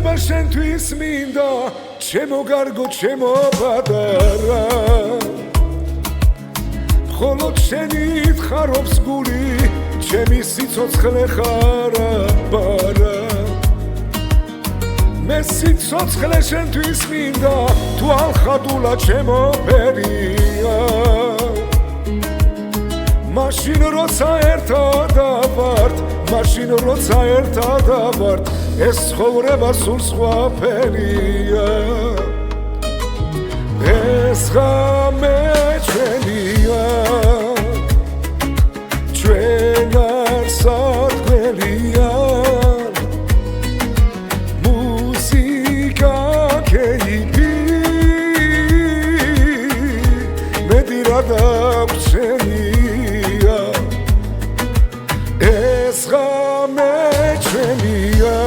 ეხება შენთვის მინდა ჩემო გარგო ჩემო პატარა მხოლოდ შენი თხარობს გული ჩემი სიცოცხლე ხარა პარა მე სიცოცხლე შენთვის მინდა თვალხატულა ჩემო ფერია მაშინ როცა ერთად ავართ მაშინ როცა ერთად ავართ ეს ცხოვრება სულ სხვა ფერია ეს ღამე ჩვენია ჩვენ არ სარგველიან მუსიკა კეიფი მეტი რა დაგვრჩენია ეს ღამე ჩვენია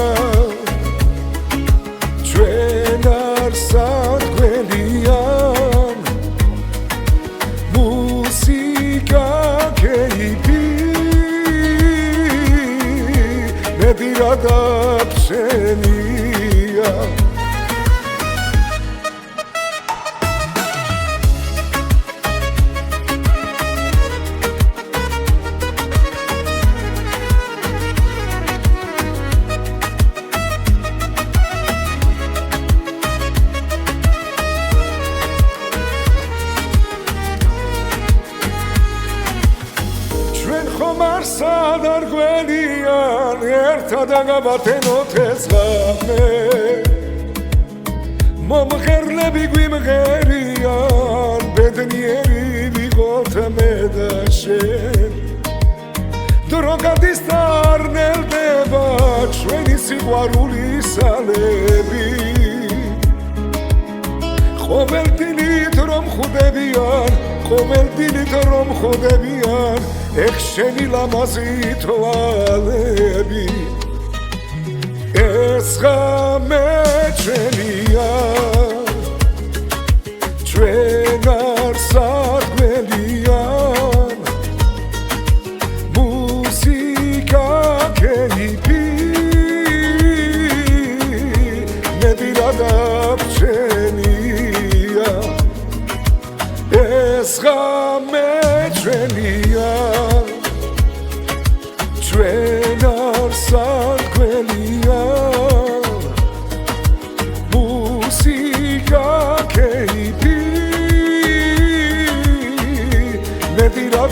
ჩვენ არ სარგველიან მუსიკა კეიფი მეტი რა დაგვრჩენია ხომ არ სადარგველიან ერთად აგაბათენოთ ეს ღამე მომღერლები გვიმღერიან ბედნიერი ვიყოთ მე და შენ დრო გადის და არ ნელდება ჩვენი სიყვარულის ალები ყოველდღით რომ ხვდებიან ყოველდღით რომ ხვდებიან ეხ შენი ლამაზი თვალები ეს ღამე ჩვენია ჩვენ არ სარგველიან მუსიკა კეიფი მეტი რა დაგვრჩენია ეს ღამე ჩვენია ჩვენ არ სარგველიან მუსიკა კეიფი მეტი რა